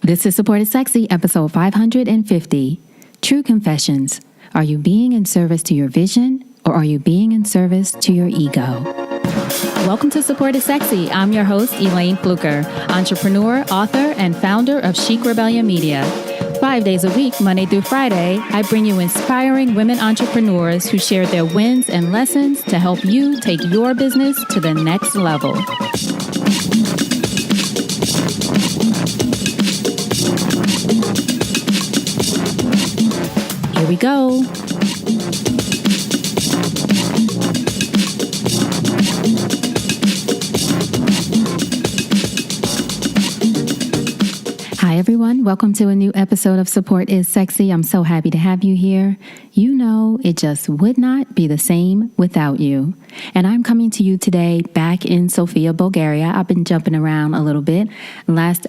This is Support is Sexy, episode 550. True Confessions. Are you being in service to your vision, or are you being in service to your ego? Welcome to Support is Sexy. I'm your host, Elayne Fluker, entrepreneur, author, and founder of Chic Rebellion Media. 5 days a week, Monday through Friday, I bring you inspiring women entrepreneurs who share their wins and lessons to help you take your business to the next level. Here we go. Hi, everyone. Welcome to a new episode of Support is Sexy. I'm so happy to have you here. You know, it just would not be the same without you. And I'm coming to you today back in Sofia, Bulgaria. I've been jumping around a little bit. Last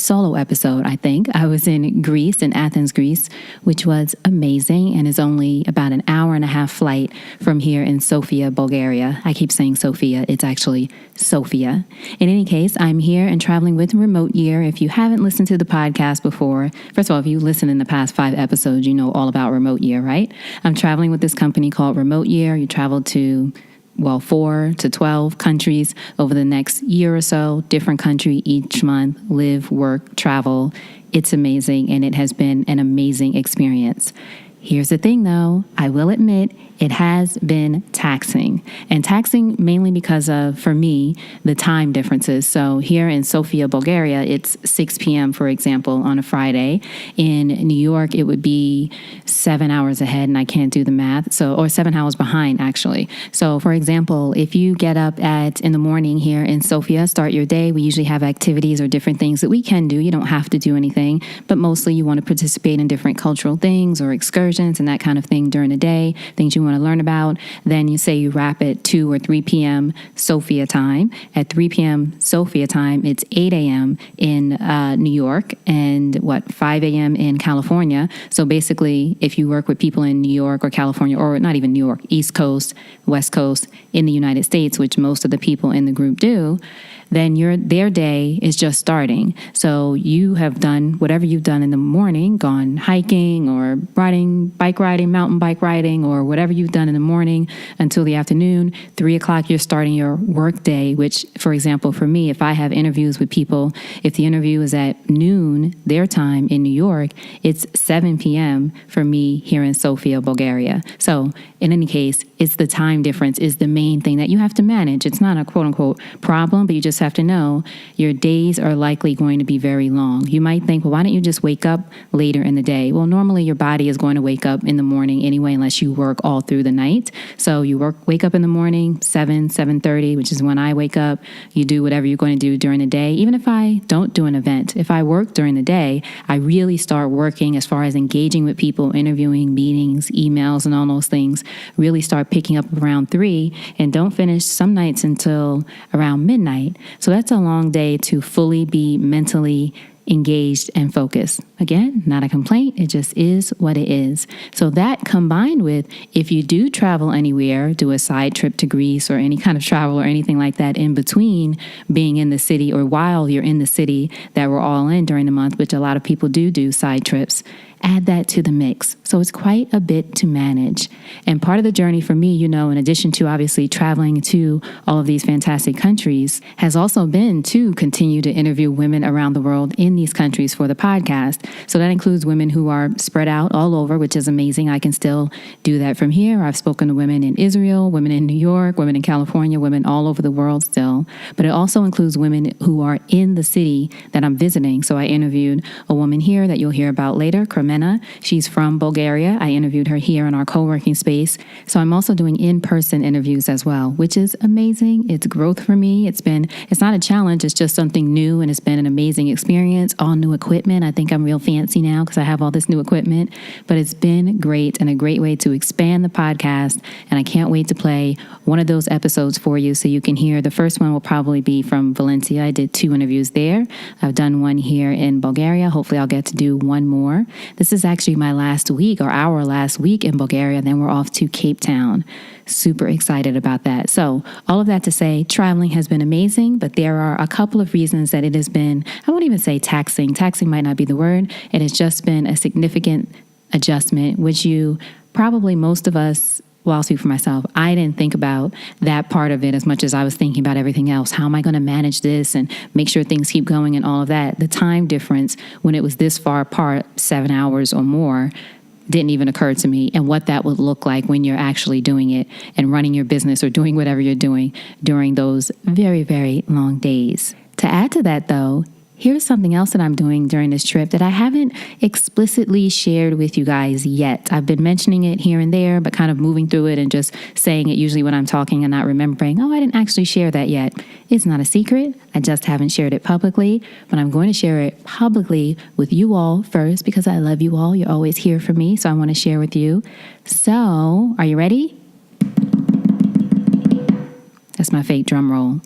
solo episode, I think, I was in Greece, in Athens, Greece, which was amazing and is only about an hour and a half flight from here in Sofia, Bulgaria. I keep saying Sofia. It's actually Sofia. In any case, I'm here and traveling with Remote Year. If you haven't listened to the podcast before, first of all, if you listened in the past 5 episodes, you know all about Remote Year, right? I'm traveling with this company called Remote Year. You travel to 4 to 12 countries over the next year or so, different country each month, live, work, travel. It's amazing, and it has been an amazing experience. Here's the thing, though. I will admit it has been taxing, and taxing mainly because of, for me, the time differences. So here in Sofia, Bulgaria, it's 6 p.m., for example, on a Friday. In New York, it would be 7 hours ahead, and I can't do the math. Or 7 hours behind, actually. So, for example, if you get up in the morning here in Sofia, start your day, we usually have activities or different things that we can do. You don't have to do anything, but mostly you want to participate in different cultural things or excursions and that kind of thing during the day, things you want to learn about. Then you say you wrap at 2 or 3 p.m. Sofia time. At 3 p.m. Sofia time, it's 8 a.m. in New York and 5 a.m. in California. So basically, if you work with people in New York or California, or not even New York, East Coast, West Coast in the United States, which most of the people in the group do, then their day is just starting. So you have done whatever you've done in the morning, gone hiking or bike riding, mountain bike riding, or whatever you've done in the morning until the afternoon. 3 o'clock, you're starting your work day, which, for example, for me, if I have interviews with people, if the interview is at noon, their time in New York, it's 7 p.m. for me here in Sofia, Bulgaria. So in any case, it's the time difference is the main thing that you have to manage. It's not a quote unquote problem, but you just have to know your days are likely going to be very long. You might think, well, why don't you just wake up later in the day? Well, normally your body is going to wake up in the morning anyway, unless you work all through the night. So you wake up in the morning, 7:30, which is when I wake up. You do whatever you're going to do during the day. Even if I don't do an event, if I work during the day, I really start working as far as engaging with people, interviewing, meetings, emails, and all those things, really start picking up around 3 and don't finish some nights until around midnight. So that's a long day to fully be mentally engaged and focused. Again, not a complaint. It just is what it is. So that combined with, if you do travel anywhere, do a side trip to Greece or any kind of travel or anything like that in between being in the city or while you're in the city that we're all in during the month, which a lot of people do side trips, add that to the mix. So it's quite a bit to manage. And part of the journey for me, in addition to obviously traveling to all of these fantastic countries, has also been to continue to interview women around the world in these countries for the podcast. So that includes women who are spread out all over, which is amazing. I can still do that from here. I've spoken to women in Israel, women in New York, women in California, women all over the world still. But it also includes women who are in the city that I'm visiting. So I interviewed a woman here that you'll hear about later, Carmena. She's from Bulgaria. I interviewed her here in our co-working space. So I'm also doing in-person interviews as well, which is amazing. It's growth for me. It's not a challenge. It's just something new, and it's been an amazing experience. All new equipment. I think I'm real fancy now because I have all this new equipment, but it's been great and a great way to expand the podcast. And I can't wait to play one of those episodes for you so you can hear. The first one will probably be from Valencia. I did 2 interviews there. I've done one here in Bulgaria. Hopefully I'll get to do one more. This is actually my last week or our last week in Bulgaria. Then we're off to Cape Town. Super excited about that. So all of that to say, traveling has been amazing, but there are a couple of reasons that it has been, I won't even say taxing. Taxing might not be the word. It has just been a significant adjustment, which you probably, most of us, well, I'll speak for myself, I didn't think about that part of it as much as I was thinking about everything else. How am I going to manage this and make sure things keep going and all of that? The time difference when it was this far apart, 7 hours or more, didn't even occur to me, and what that would look like when you're actually doing it and running your business or doing whatever you're doing during those very, very long days. To add to that, though, here's something else that I'm doing during this trip that I haven't explicitly shared with you guys yet. I've been mentioning it here and there, but kind of moving through it and just saying it usually when I'm talking and not remembering, I didn't actually share that yet. It's not a secret. I just haven't shared it publicly, but I'm going to share it publicly with you all first because I love you all. You're always here for me, so I want to share with you. So, are you ready? That's my fake drum roll.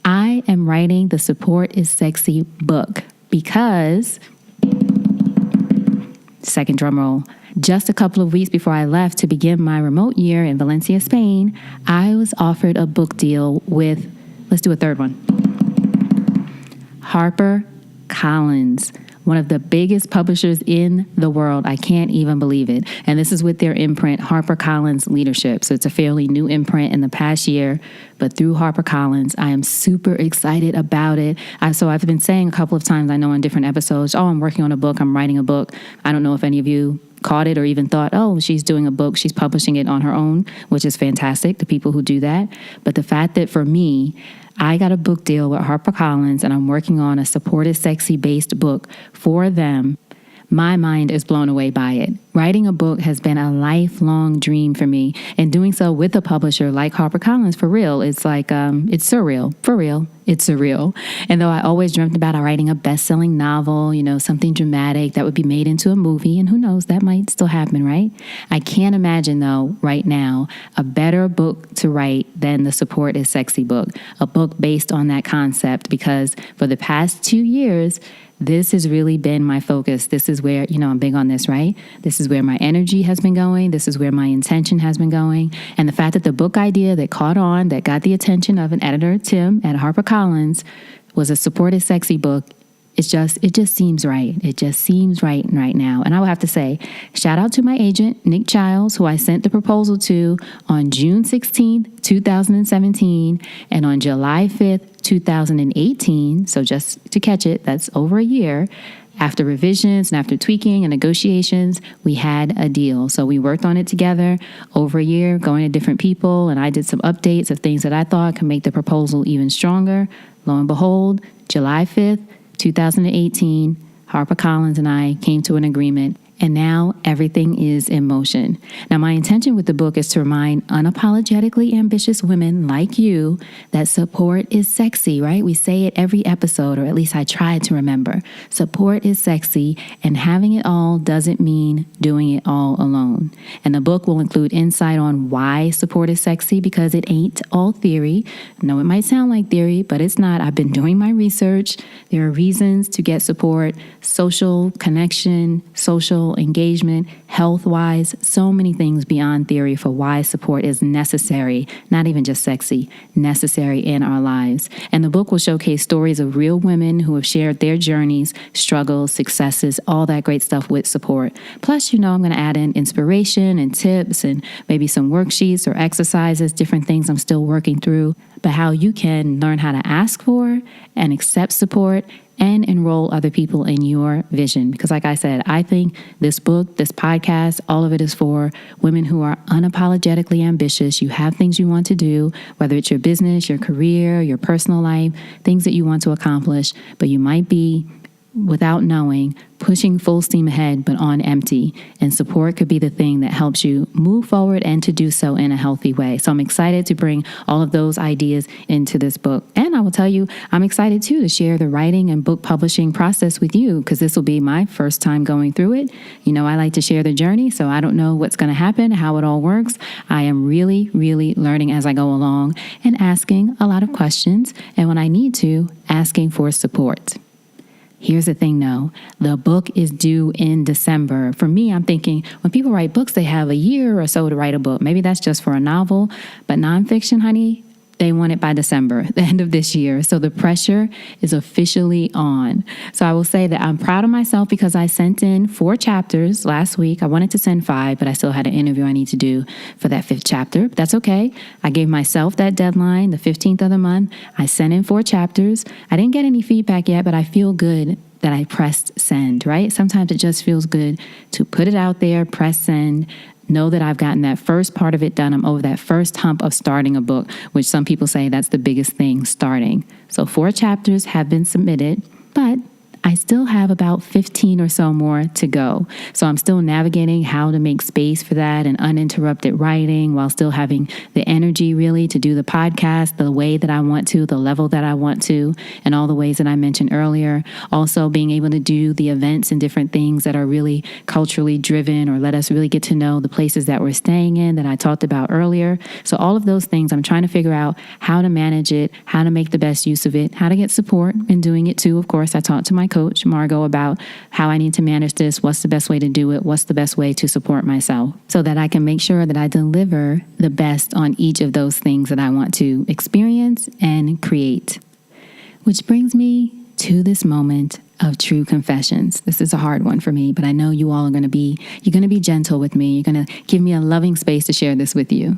I am writing the Support is Sexy book because, second drum roll, just a couple of weeks before I left to begin my remote year in Valencia, Spain, I was offered a book deal with, let's do a third one, HarperCollins, one of the biggest publishers in the world. I can't even believe it. And this is with their imprint, HarperCollins Leadership. So it's a fairly new imprint in the past year, but through HarperCollins, I am super excited about it. So I've been saying a couple of times, I know in different episodes, I'm working on a book, I'm writing a book. I don't know if any of you caught it or even thought, she's doing a book, she's publishing it on her own, which is fantastic, the people who do that. But the fact that for me, I got a book deal with HarperCollins and I'm working on a Support is Sexy based book for them. My mind is blown away by it. Writing a book has been a lifelong dream for me, and doing so with a publisher like HarperCollins, for real, it's like, it's surreal. For real, it's surreal. And though I always dreamt about writing a best-selling novel, something dramatic that would be made into a movie, and who knows, that might still happen, right? I can't imagine, though, right now, a better book to write than the Support is Sexy book, a book based on that concept, because for the past 2 years, this has really been my focus. This is where, I'm big on this, right? This is where my energy has been going. This is where my intention has been going. And the fact that the book idea that caught on, that got the attention of an editor, Tim, at HarperCollins, was a Support is Sexy book. It just seems right. It just seems right now. And I will have to say, shout out to my agent, Nick Childs, who I sent the proposal to on June 16th, 2017, and on July 5th, 2018. So just to catch it, that's over a year. After revisions and after tweaking and negotiations, we had a deal. So we worked on it together over a year, going to different people, and I did some updates of things that I thought could make the proposal even stronger. Lo and behold, July 5th, 2018, HarperCollins and I came to an agreement, and now everything is in motion. Now, my intention with the book is to remind unapologetically ambitious women like you that support is sexy, right? We say it every episode, or at least I try to remember. Support is sexy, and having it all doesn't mean doing it all alone. And the book will include insight on why support is sexy, because it ain't all theory. No, it might sound like theory, but it's not. I've been doing my research. There are reasons to get support, social connection, social engagement, health-wise, so many things beyond theory for why support is necessary, not even just sexy, necessary in our lives. And the book will showcase stories of real women who have shared their journeys, struggles, successes, all that great stuff with support. Plus, I'm going to add in inspiration and tips and maybe some worksheets or exercises, different things I'm still working through, but how you can learn how to ask for and accept support and enroll other people in your vision. Because like I said, I think this book, this podcast, all of it is for women who are unapologetically ambitious. You have things you want to do, whether it's your business, your career, your personal life, things that you want to accomplish, but you might be, without knowing, pushing full steam ahead, but on empty. And support could be the thing that helps you move forward and to do so in a healthy way. So I'm excited to bring all of those ideas into this book. And I will tell you, I'm excited too to share the writing and book publishing process with you, because this will be my first time going through it. I like to share the journey, so I don't know what's going to happen, how it all works. I am really, really learning as I go along and asking a lot of questions. And when I need to, asking for support. Here's the thing, though. The book is due in December. For me, I'm thinking when people write books, they have a year or so to write a book. Maybe that's just for a novel. But nonfiction, honey, they want it by December, the end of this year. So the pressure is officially on. So I will say that I'm proud of myself because I sent in 4 chapters last week. I wanted to send 5, but I still had an interview I need to do for that 5th chapter. But that's okay. I gave myself that deadline, the 15th of the month. I sent in 4 chapters. I didn't get any feedback yet, but I feel good that I pressed send, right? Sometimes it just feels good to put it out there, press send, know that I've gotten that first part of it done. I'm over that first hump of starting a book, which some people say that's the biggest thing, starting. So 4 chapters have been submitted, but I still have about 15 or so more to go. So I'm still navigating how to make space for that and uninterrupted writing while still having the energy really to do the podcast the way that I want to, the level that I want to, and all the ways that I mentioned earlier. Also being able to do the events and different things that are really culturally driven or let us really get to know the places that we're staying in that I talked about earlier. So all of those things, I'm trying to figure out how to manage it, how to make the best use of it, how to get support in doing it too. Of course, I talked to my coach, Margot, about how I need to manage this, what's the best way to do it, what's the best way to support myself so that I can make sure that I deliver the best on each of those things that I want to experience and create. Which brings me to this moment of true confessions. This is a hard one for me, but I know you all are going to be gentle with me. You're going to give me a loving space to share this with you.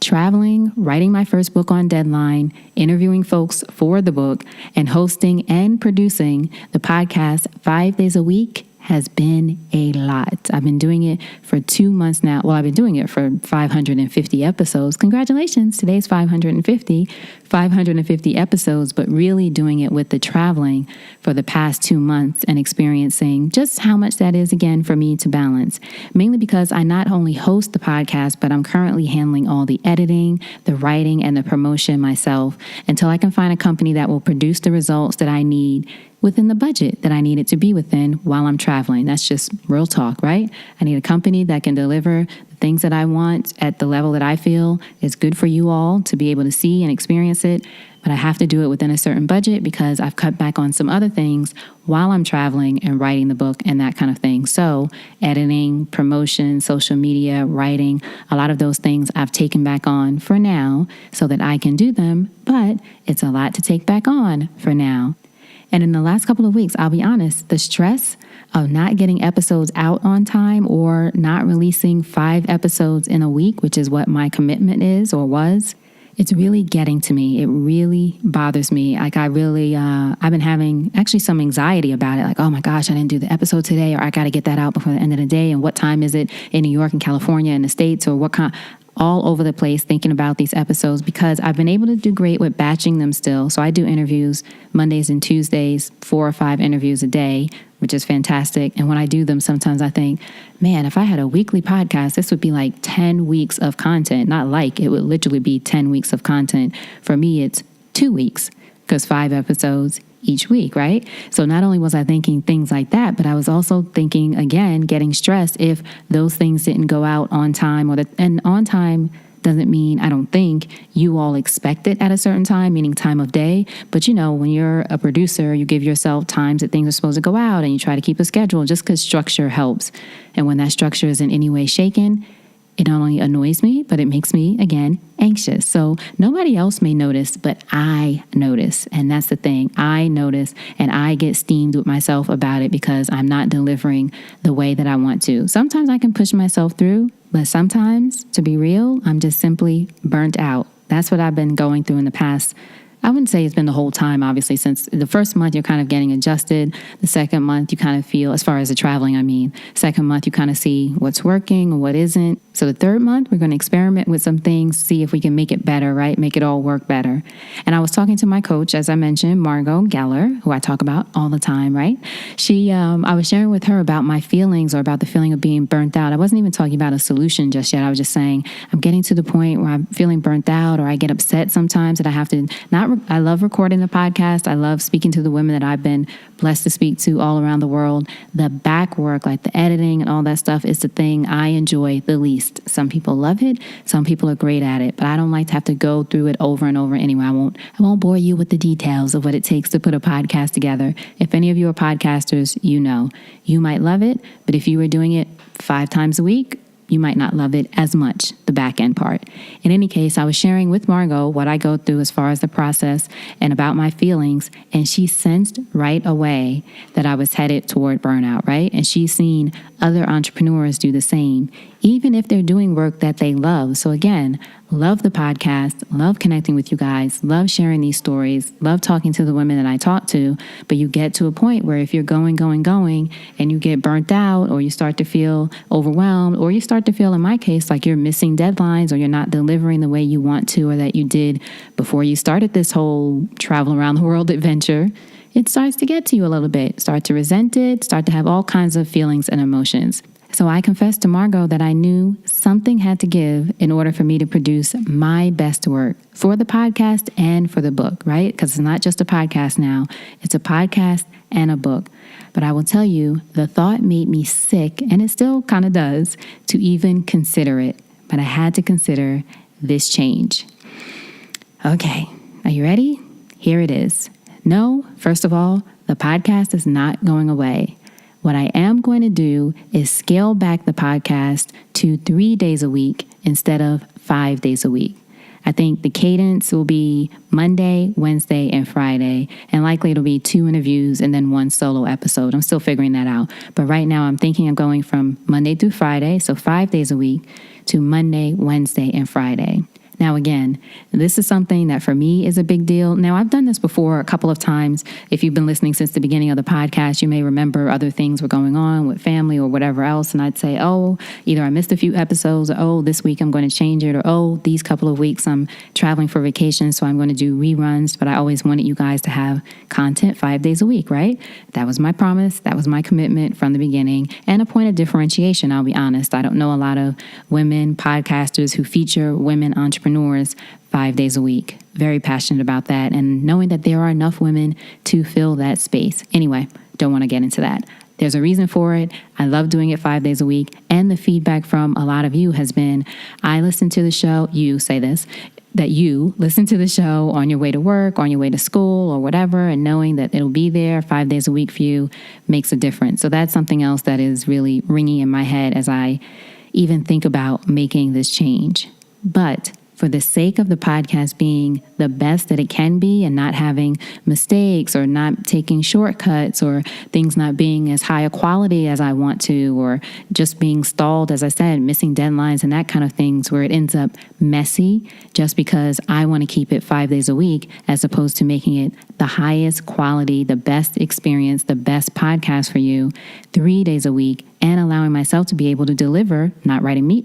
Traveling, writing my first book on deadline, interviewing folks for the book, and hosting and producing the podcast 5 days a week has been a lot. I've been doing it for 2 months now. Well, I've been doing it for 550 episodes. Congratulations. Today's 550 episodes, but really doing it with the traveling for the past 2 months and experiencing just how much that is, again, for me to balance. Mainly because I not only host the podcast, but I'm currently handling all the editing, the writing, and the promotion myself until I can find a company that will produce the results that I need within the budget that I need it to be within while I'm traveling. That's just real talk, right? I need a company that can deliver the things that I want at the level that I feel is good for you all to be able to see and experience it. But I have to do it within a certain budget because I've cut back on some other things while I'm traveling and writing the book and that kind of thing. So editing, promotion, social media, writing, a lot of those things I've taken back on for now so that I can do them. But it's a lot to take back on for now. And in the last couple of weeks, I'll be honest, the stress of not getting episodes out on time or not releasing 5 episodes in a week, which is what my commitment is or was, it's really getting to me. It really bothers me. Like I've been having actually some anxiety about it. Like, oh my gosh, I didn't do the episode today, or I got to get that out before the end of the day. And what time is it in New York and California and the States, or what kind? All over the place thinking about these episodes because I've been able to do great with batching them still. So I do interviews Mondays and Tuesdays, 4 or 5 interviews a day, which is fantastic. And when I do them, sometimes I think, man, if I had a weekly podcast, this would be like 10 weeks of content. Not like, it would literally be 10 weeks of content. For me, it's 2 weeks because 5 episodes each week, right? So not only was I thinking things like that, but I was also thinking, again, getting stressed if those things didn't go out on time, and on time doesn't mean, I don't think, you all expect it at a certain time, meaning time of day. But when you're a producer, you give yourself times that things are supposed to go out and you try to keep a schedule just because structure helps. And when that structure is in any way shaken, it not only annoys me, but it makes me, again, anxious. So nobody else may notice, but I notice. And that's the thing. I notice and I get steamed with myself about it because I'm not delivering the way that I want to. Sometimes I can push myself through, but sometimes, to be real, I'm just simply burnt out. That's what I've been going through in the past. I wouldn't say it's been the whole time, obviously, since the first month you're kind of getting adjusted. The second month you kind of feel, as far as the traveling, second month you kind of see what's working and what isn't. So the third month, we're going to experiment with some things, see if we can make it better, right? Make it all work better. And I was talking to my coach, as I mentioned, Margot Keller, who I talk about all the time, right? I was sharing with her about my feelings or about the feeling of being burnt out. I wasn't even talking about a solution just yet. I was just saying, I'm getting to the point where I'm feeling burnt out or I get upset sometimes that I have to not I love recording the podcast. I love speaking to the women that I've been blessed to speak to all around the world. The back work, like the editing and all that stuff, is the thing I enjoy the least. Some people love it. Some people are great at it, but I don't like to have to go through it over and over anyway. I won't bore you with the details of what it takes to put a podcast together. If any of you are podcasters, you know. You might love it, but if you were doing it 5 times a week, you might not love it as much, the back end part. In any case, I was sharing with Margot what I go through as far as the process and about my feelings, and she sensed right away that I was headed toward burnout, right? And she's seen other entrepreneurs do the same, even if they're doing work that they love. So again, love the podcast, love connecting with you guys, love sharing these stories, love talking to the women that I talk to, but you get to a point where if you're going, and you get burnt out, or you start to feel overwhelmed, or you start to feel, in my case, like you're missing deadlines, or you're not delivering the way you want to, or that you did before you started this whole travel around the world adventure, it starts to get to you a little bit, start to resent it, start to have all kinds of feelings and emotions. So I confessed to Margot that I knew something had to give in order for me to produce my best work for the podcast and for the book, right? Because it's not just a podcast now. It's a podcast and a book. But I will tell you, the thought made me sick, and it still kind of does, to even consider it. But I had to consider this change. Okay, are you ready? Here it is. No, first of all, the podcast is not going away. What I am going to do is scale back the podcast to 3 days a week instead of 5 days a week. I think the cadence will be Monday, Wednesday, and Friday, and likely it'll be 2 interviews and then 1 solo episode. I'm still figuring that out. But right now I'm thinking of going from Monday through Friday, so 5 days a week, to Monday, Wednesday, and Friday. Now, again, this is something that for me is a big deal. Now, I've done this before a couple of times. If you've been listening since the beginning of the podcast, you may remember other things were going on with family or whatever else. And I'd say, oh, either I missed a few episodes, or oh, this week I'm going to change it, or oh, these couple of weeks I'm traveling for vacation, so I'm going to do reruns. But I always wanted you guys to have content 5 days a week, right? That was my promise. That was my commitment from the beginning, and a point of differentiation, I'll be honest. I don't know a lot of women podcasters who feature women entrepreneurs 5 days a week. Very passionate about that, and knowing that there are enough women to fill that space. Anyway, don't want to get into that. There's a reason for it. I love doing it 5 days a week, and the feedback from a lot of you has been, I listen to the show, you say this, that you listen to the show on your way to work, on your way to school, or whatever, and knowing that it'll be there 5 days a week for you makes a difference. So that's something else that is really ringing in my head as I even think about making this change. But for the sake of the podcast being the best that it can be, and not having mistakes, or not taking shortcuts, or things not being as high a quality as I want to, or just being stalled, as I said, missing deadlines and that kind of things, where it ends up messy just because I want to keep it 5 days a week, as opposed to making it the highest quality, the best experience, the best podcast for you 3 days a week, and allowing myself to be able to deliver, not right away,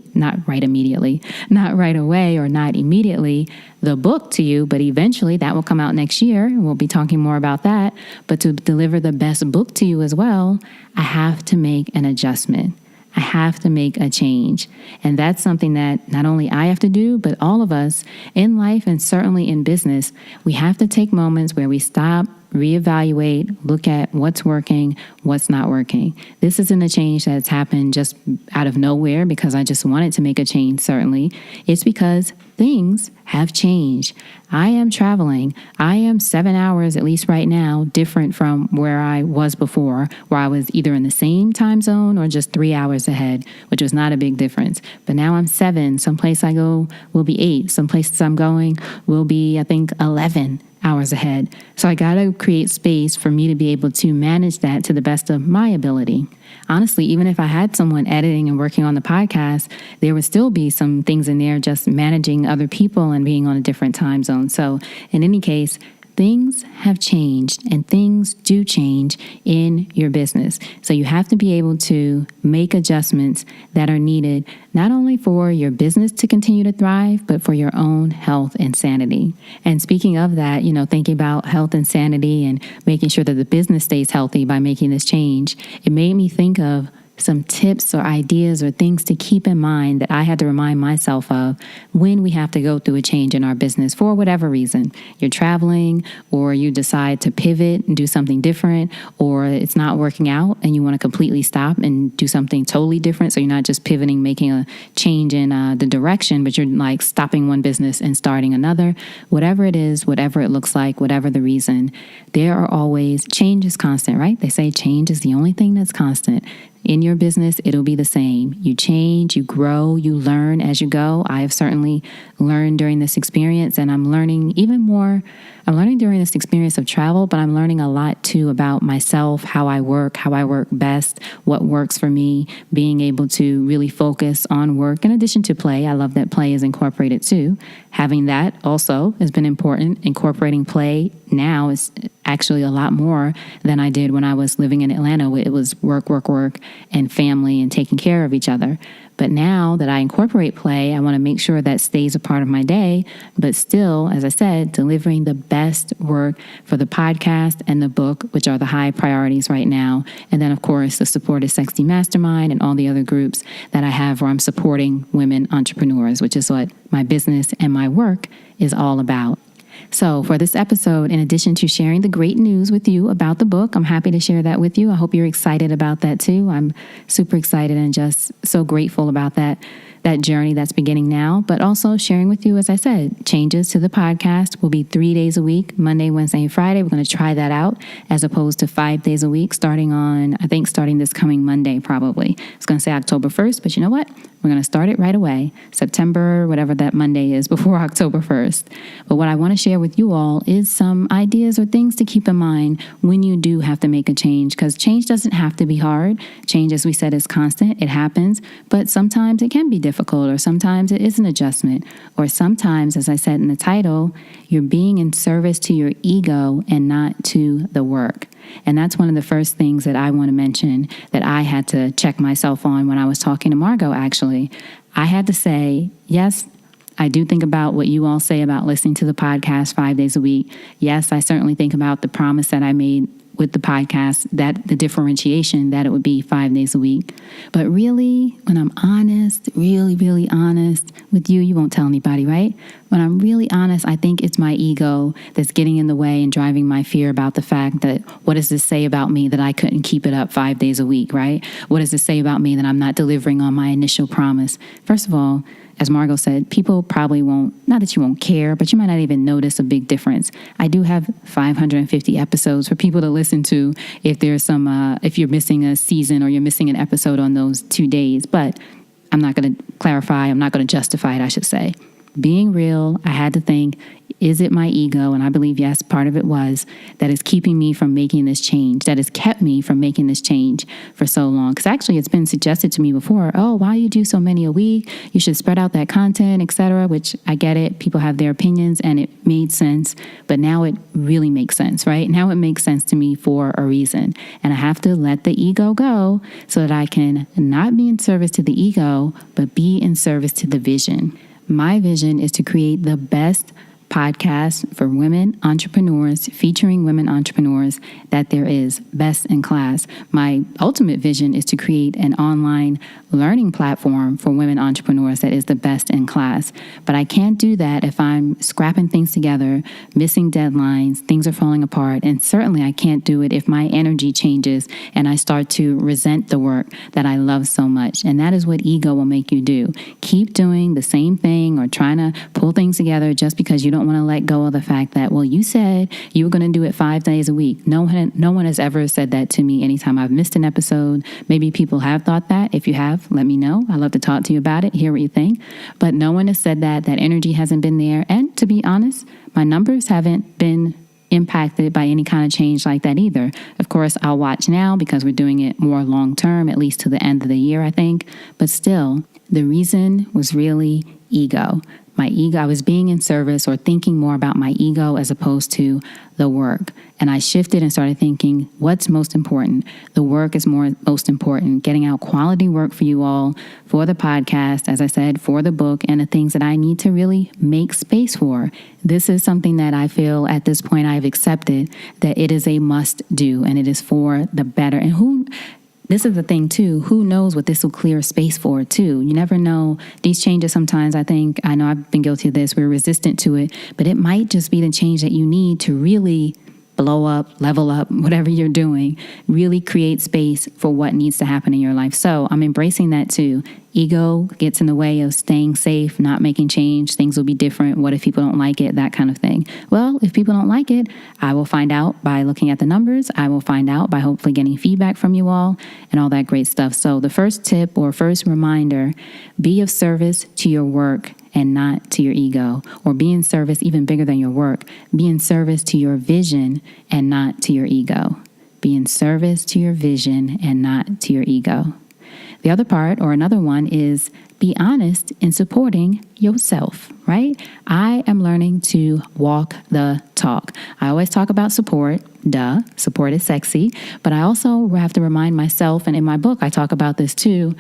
or not immediately, the book to you, but eventually that will come out next year. We'll be talking more about that. But to deliver the best book to you as well, I have to make an adjustment. I have to make a change. And that's something that not only I have to do, but all of us in life, and certainly in business, we have to take moments where we stop, reevaluate, look at what's working, what's not working. This isn't a change that's happened just out of nowhere because I just wanted to make a change, certainly. It's because things have changed. I am traveling. I am 7 hours, at least right now, different from where I was before, where I was either in the same time zone or just 3 hours ahead, which was not a big difference. But now I'm 7. Someplace I go will be 8. Some places I'm going will be, I think, 11 hours ahead. So I got to create space for me to be able to manage that to the best of my ability. Honestly, even if I had someone editing and working on the podcast, there would still be some things in there just managing other people and being on a different time zone. So in any case, things have changed, and things do change in your business. So you have to be able to make adjustments that are needed, not only for your business to continue to thrive, but for your own health and sanity. And speaking of that, thinking about health and sanity and making sure that the business stays healthy by making this change, it made me think of some tips or ideas or things to keep in mind that I had to remind myself of when we have to go through a change in our business for whatever reason. You're traveling, or you decide to pivot and do something different, or it's not working out and you want to completely stop and do something totally different. So you're not just pivoting, making a change in the direction, but you're like stopping one business and starting another. Whatever it is, whatever it looks like, whatever the reason, there are always, change is constant, right? They say change is the only thing that's constant. In your business, it'll be the same. You change, you grow, you learn as you go. I have certainly learned during this experience, and I'm learning even more. I'm learning during this experience of travel, but I'm learning a lot too about myself, how I work best, what works for me, being able to really focus on work in addition to play. I love that play is incorporated too. Having that also has been important. Incorporating play now is actually a lot more than I did when I was living in Atlanta. It was work, and family and taking care of each other. But now that I incorporate play, I want to make sure that stays a part of my day, but still, as I said, delivering the best work for the podcast and the book, which are the high priorities right now. And then, of course, the Support is Sexy Mastermind and all the other groups that I have where I'm supporting women entrepreneurs, which is what my business and my work is all about. So for this episode, in addition to sharing the great news with you about the book, I'm happy to share that with you. I hope you're excited about that too. I'm super excited and just so grateful about that journey that's beginning now, but also sharing with you, as I said, changes to the podcast will be 3 days a week, Monday, Wednesday, and Friday. We're going to try that out as opposed to 5 days a week starting this coming Monday, probably. I was going to say October 1st, but you know what? We're going to start it right away, September, whatever that Monday is, before October 1st. But what I want to share with you all is some ideas or things to keep in mind when you do have to make a change, because change doesn't have to be hard. Change, as we said, is constant. It happens, but sometimes it can be difficult, or sometimes it is an adjustment, or sometimes, as I said in the title, you're being in service to your ego and not to the work. And that's one of the first things that I want to mention that I had to check myself on when I was talking to Margot, actually. I had to say, yes, I do think about what you all say about listening to the podcast 5 days a week. Yes, I certainly think about the promise that I made with the podcast, that the differentiation that it would be 5 days a week. But really, when I'm honest, really honest with you, you won't tell anybody, right? When I'm really honest, I think it's my ego that's getting in the way and driving my fear about the fact that what does this say about me that I couldn't keep it up 5 days a week, right? What does this say about me that I'm not delivering on my initial promise? First of all, as Margot said, people probably won't, not that you won't care, but you might not even notice a big difference. I do have 550 episodes for people to listen to if there's if you're missing a season or you're missing an episode on those 2 days. But I'm not going to clarify, I'm not going to justify it, I should say. Being real, I had to think, is it my ego? And I believe, yes, part of it was that is keeping me from making this change, that has kept me from making this change for so long. Because actually it's been suggested to me before, oh, why you do so many a week? You should spread out that content, etc., which I get it. People have their opinions and it made sense. But now it really makes sense, right? Now it makes sense to me for a reason. And I have to let the ego go so that I can not be in service to the ego, but be in service to the vision. My vision is to create the best podcast for women entrepreneurs, featuring women entrepreneurs that there is, best in class. My ultimate vision is to create an online learning platform for women entrepreneurs that is the best in class. But I can't do that if I'm scrapping things together, missing deadlines, things are falling apart. And certainly I can't do it if my energy changes and I start to resent the work that I love so much. And that is what ego will make you do. Keep doing the same thing or trying to pull things together just because you don't want to let go of the fact that, well, you said you were going to do it 5 days a week. No one has ever said that to me anytime I've missed an episode. Maybe people have thought that. If you have, let me know. I'd love to talk to you about it, hear what you think. But no one has said that. That energy hasn't been there. And to be honest, my numbers haven't been impacted by any kind of change like that either. Of course, I'll watch now because we're doing it more long term, at least to the end of the year, I think. But still, the reason was really ego. My ego, I was being in service or thinking more about my ego as opposed to the work. And I shifted and started thinking, what's most important? The work is most important. Getting out quality work for you all, for the podcast, as I said, for the book, and the things that I need to really make space for. This is something that I feel at this point I've accepted that it is a must do, and it is for the better. And this is the thing too, who knows what this will clear space for too. You never know. These changes sometimes, I know I've been guilty of this, we're resistant to it, but it might just be the change that you need to really blow up, level up, whatever you're doing, really create space for what needs to happen in your life. So I'm embracing that too. Ego gets in the way of staying safe, not making change. Things will be different. What if people don't like it? That kind of thing. Well, if people don't like it, I will find out by looking at the numbers. I will find out by hopefully getting feedback from you all and all that great stuff. So the first tip or first reminder, be of service to your work and not to your ego, or be in service even bigger than your work. Be in service to your vision and not to your ego. Be in service to your vision and not to your ego. The other part, or another one, is be honest in supporting yourself, right? I am learning to walk the talk. I always talk about support. Duh, support is sexy. But I also have to remind myself, and in my book I talk about this too,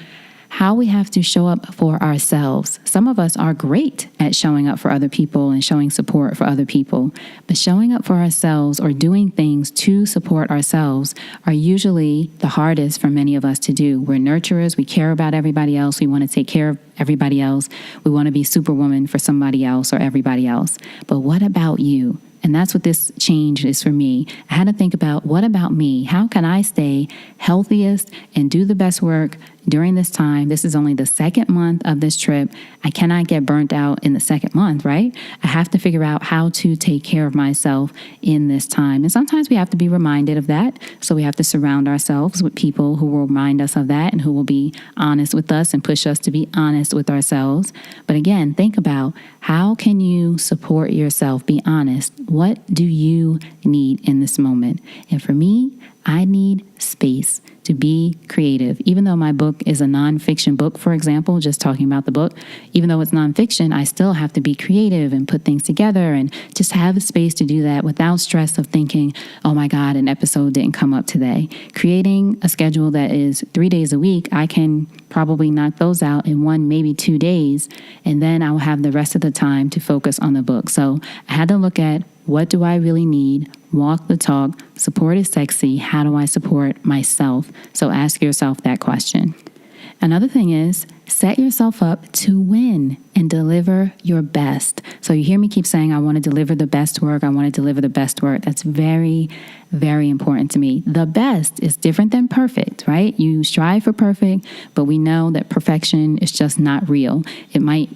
how we have to show up for ourselves. Some of us are great at showing up for other people and showing support for other people, but showing up for ourselves or doing things to support ourselves are usually the hardest for many of us to do. We're nurturers. We care about everybody else. We want to take care of everybody else. We want to be superwoman for somebody else or everybody else. But what about you? And that's what this change is for me. I had to think about, what about me? How can I stay healthiest and do the best work during this time? This is only the second month of this trip. I cannot get burnt out in the second month, right? I have to figure out how to take care of myself in this time. And sometimes we have to be reminded of that. So we have to surround ourselves with people who will remind us of that and who will be honest with us and push us to be honest with ourselves. But again, think about, how can you support yourself? Be honest. What do you need in this moment? And for me, I need space to be creative. Even though my book is a nonfiction book, for example, just talking about the book, even though it's nonfiction, I still have to be creative and put things together and just have a space to do that without stress of thinking, oh my God, an episode didn't come up today. Creating a schedule that is 3 days a week, I can probably knock those out in 1, maybe 2 days, and then I'll have the rest of the time to focus on the book. So I had to look at, what do I really need? Walk the talk. Support is sexy. How do I support myself? So ask yourself that question. Another thing is, set yourself up to win and deliver your best. So you hear me keep saying, I want to deliver the best work. I want to deliver the best work. That's very, very important to me. The best is different than perfect, right? You strive for perfect, but we know that perfection is just not real. My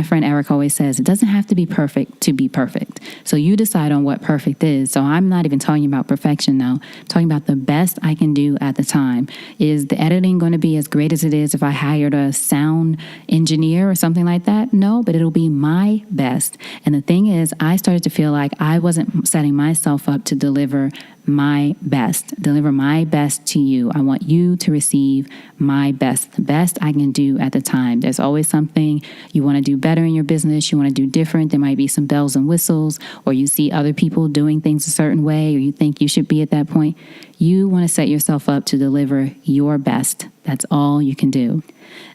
friend Eric always says, it doesn't have to be perfect to be perfect. So you decide on what perfect is. So I'm not even talking about perfection now. I'm talking about the best I can do at the time. Is the editing going to be as great as it is if I hired a sound engineer or something like that? No, but it'll be my best. And the thing is, I started to feel like I wasn't setting myself up to deliver my best to you. I want you to receive my best, the best I can do at the time. There's always something you want to do better in your business. You want to do different. There might be some bells and whistles, or you see other people doing things a certain way, or you think you should be at that point. You want to set yourself up to deliver your best. That's all you can do.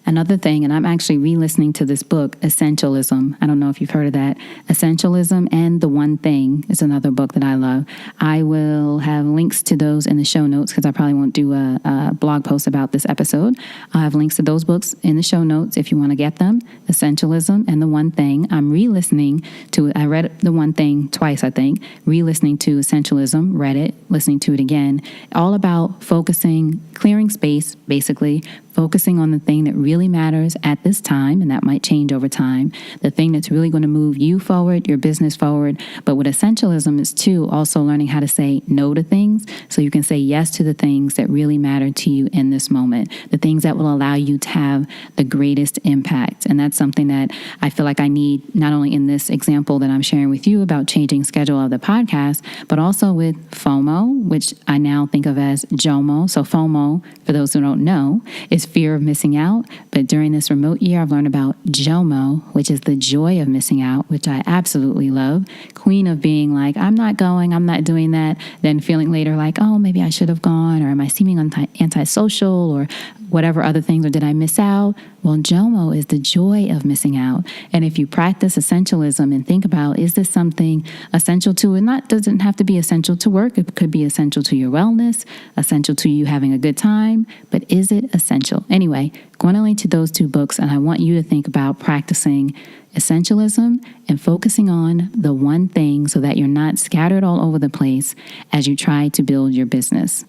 Another thing, and I'm actually re-listening to this book, Essentialism. I don't know if you've heard of that. Essentialism and The One Thing is another book that I love. I will have links to those in the show notes because I probably won't do a blog post about this episode. I'll have links to those books in the show notes if you want to get them. Essentialism and The One Thing. I'm re-listening to it. I read The One Thing twice, I think. Re-listening to Essentialism, read it, listening to it again. All about focusing, clearing space, basically, focusing on the thing that really matters at this time, and that might change over time, the thing that's really going to move you forward, your business forward. But with Essentialism is too, also learning how to say no to things so you can say yes to the things that really matter to you in this moment, the things that will allow you to have the greatest impact. And that's something that I feel like I need, not only in this example that I'm sharing with you about changing schedule of the podcast, but also with FOMO, which I now think of as JOMO. So FOMO, for those who don't know, is fear of missing out. But during this remote year, I've learned about JOMO, which is the joy of missing out, which I absolutely love. Queen of being like, I'm not going, I'm not doing that. Then and feeling later like, oh, maybe I should have gone, or am I seeming antisocial, or whatever other things, or did I miss out? Well, JOMO is the joy of missing out. And if you practice essentialism and think about, is this something essential to, and doesn't have to be essential to work, it could be essential to your wellness, essential to you having a good time, but is it essential? Anyway, going to link to those 2 books, and I want you to think about practicing essentialism and focusing on the one thing so that you're not scattered all over the place as you try to build your business.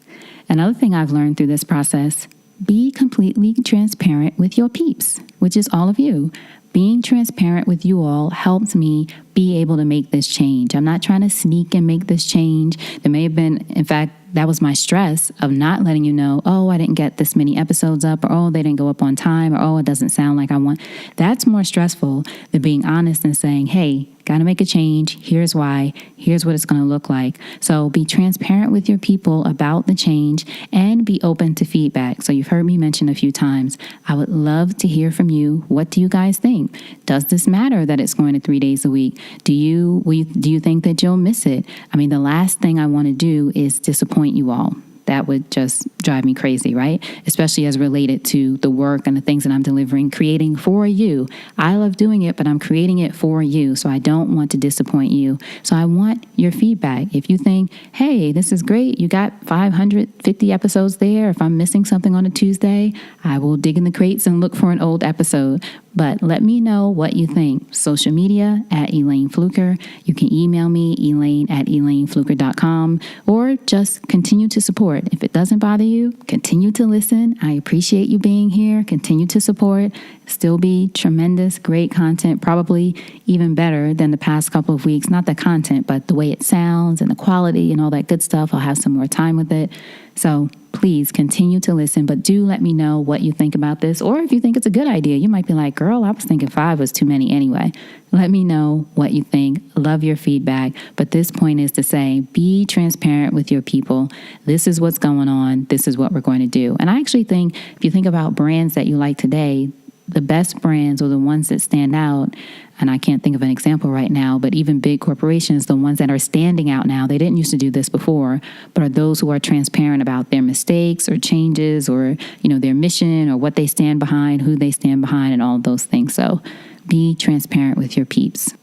Another thing I've learned through this process: be completely transparent with your peeps, which is all of you. Being transparent with you all helps me be able to make this change. I'm not trying to sneak and make this change. There may have been, in fact, that was my stress of not letting you know, oh, I didn't get this many episodes up, or oh, they didn't go up on time, or oh, it doesn't sound like I want. That's more stressful than being honest and saying, hey, got to make a change. Here's why. Here's what it's going to look like. So be transparent with your people about the change and be open to feedback. So you've heard me mention a few times, I would love to hear from you. What do you guys think? Does this matter that it's going to 3 days a week? Do you think that you'll miss it? I mean, the last thing I want to do is disappoint you all. That would just drive me crazy, right? Especially as related to the work and the things that I'm delivering, creating for you. I love doing it, but I'm creating it for you. So I don't want to disappoint you. So I want your feedback. If you think, hey, this is great, you got 550 episodes there. If I'm missing something on a Tuesday, I will dig in the crates and look for an old episode. But let me know what you think. Social media at Elayne Fluker. You can email me, Elayne at elaynefluker.com, or just continue to support. If it doesn't bother you, continue to listen. I appreciate you being here. Continue to support. Still be tremendous, great content, probably even better than the past couple of weeks. Not the content, but the way it sounds and the quality and all that good stuff. I'll have some more time with it. So please continue to listen, but do let me know what you think about this. Or if you think it's a good idea, you might be like, girl, I was thinking 5 was too many anyway. Let me know what you think. Love your feedback. But this point is to say, be transparent with your people. This is what's going on. This is what we're going to do. And I actually think if you think about brands that you like today, the best brands or the ones that stand out, and I can't think of an example right now, but even big corporations, the ones that are standing out now, they didn't used to do this before, but are those who are transparent about their mistakes or changes or, their mission or what they stand behind, who they stand behind, and all of those things. So be transparent with your peeps.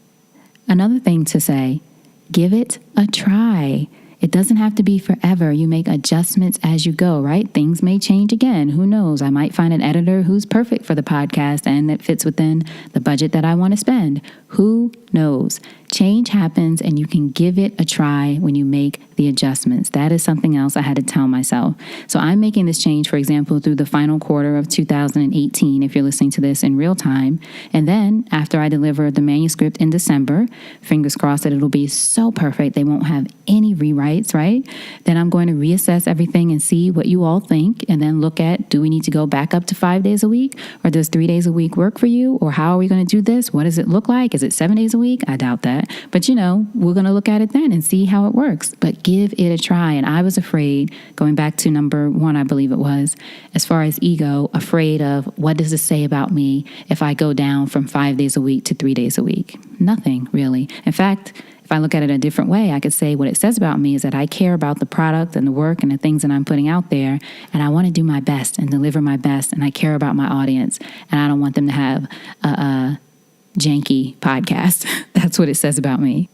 Another thing to say, give it a try. It doesn't have to be forever. You make adjustments as you go, right? Things may change again. Who knows? I might find an editor who's perfect for the podcast and that fits within the budget that I want to spend. Who knows? Change happens and you can give it a try when you make the adjustments. That is something else I had to tell myself. So I'm making this change, for example, through the final quarter of 2018, if you're listening to this in real time. And then after I deliver the manuscript in December, fingers crossed that it'll be so perfect, they won't have any rewrites, right? Then I'm going to reassess everything and see what you all think, and then look at, do we need to go back up to 5 days a week? Or does 3 days a week work for you? Or how are we going to do this? What does it look like? Is it 7 days a week? I doubt that. But we're going to look at it then and see how it works. But give it a try. And I was afraid, going back to number 1, I believe it was, as far as ego, afraid of what does this say about me if I go down from 5 days a week to 3 days a week? Nothing, really. In fact, if I look at it a different way, I could say what it says about me is that I care about the product and the work and the things that I'm putting out there, and I want to do my best and deliver my best, and I care about my audience, and I don't want them to have a janky podcast. That's what it says about me.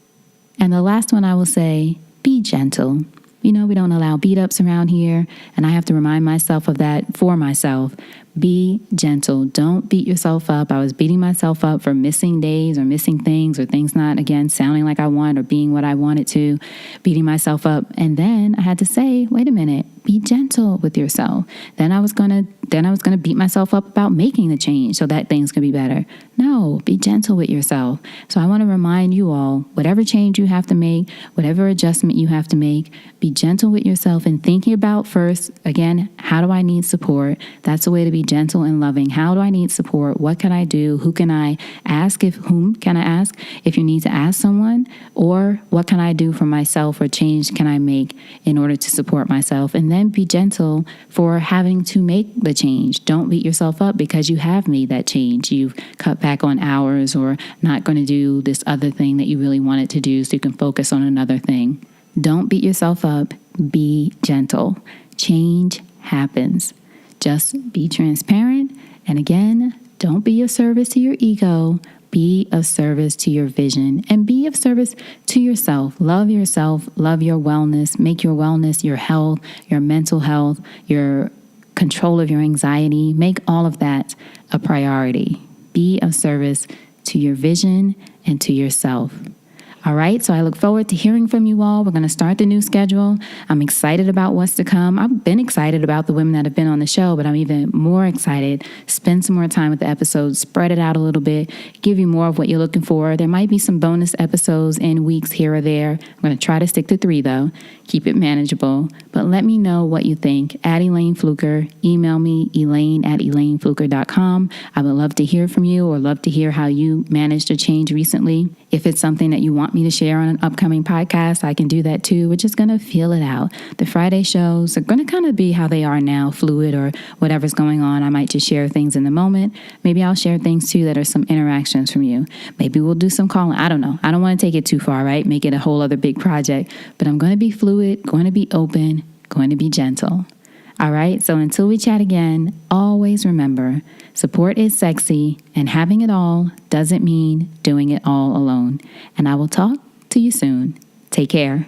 And the last one I will say, be gentle. We don't allow beat-ups around here, and I have to remind myself of that for myself. Be gentle. Don't beat yourself up. I was beating myself up for missing days or missing things or things not, again, sounding like I want or being what I wanted to, beating myself up. And then I had to say, wait a minute, be gentle with yourself. Then I was going to beat myself up about making the change so that things could be better. No, be gentle with yourself. So I want to remind you all, whatever change you have to make, whatever adjustment you have to make, be gentle with yourself and thinking about first, again, how do I need support? That's a way to be gentle and loving. How do I need support? What can I do? Who can I ask? Whom can I ask? If you need to ask someone, or what can I do for myself, or change can I make in order to support myself? And then be gentle for having to make the change. Don't beat yourself up because you have made that change. You've cut back on hours or not going to do this other thing that you really wanted to do so you can focus on another thing. Don't beat yourself up. be gentle. Change happens. Just be transparent. And again, don't be of service to your ego. Be of service to your vision and be of service to yourself. Love yourself, love your wellness, make your wellness, your health, your mental health, your control of your anxiety. Make all of that a priority. Be of service to your vision and to yourself. All right, so I look forward to hearing from you all. We're going to start the new schedule. I'm excited about what's to come. I've been excited about the women that have been on the show, but I'm even more excited. Spend some more time with the episodes, spread it out a little bit, give you more of what you're looking for. There might be some bonus episodes in weeks here or there. I'm going to try to stick to 3, though. Keep it manageable. But let me know what you think. At Elayne Fluker, email me, Elayne@ElayneFluker.com. I would love to hear from you or love to hear how you managed to change recently. If it's something that you want me to share on an upcoming podcast, I can do that too. We're just going to feel it out. The Friday shows are going to kind of be how they are now, fluid or whatever's going on. I might just share things in the moment. Maybe I'll share things too that are some interactions from you. Maybe we'll do some calling. I don't know. I don't want to take it too far, right? Make it a whole other big project. But I'm going to be fluid, going to be open, going to be gentle. All right, so until we chat again, always remember, support is sexy, and having it all doesn't mean doing it all alone. And I will talk to you soon. Take care.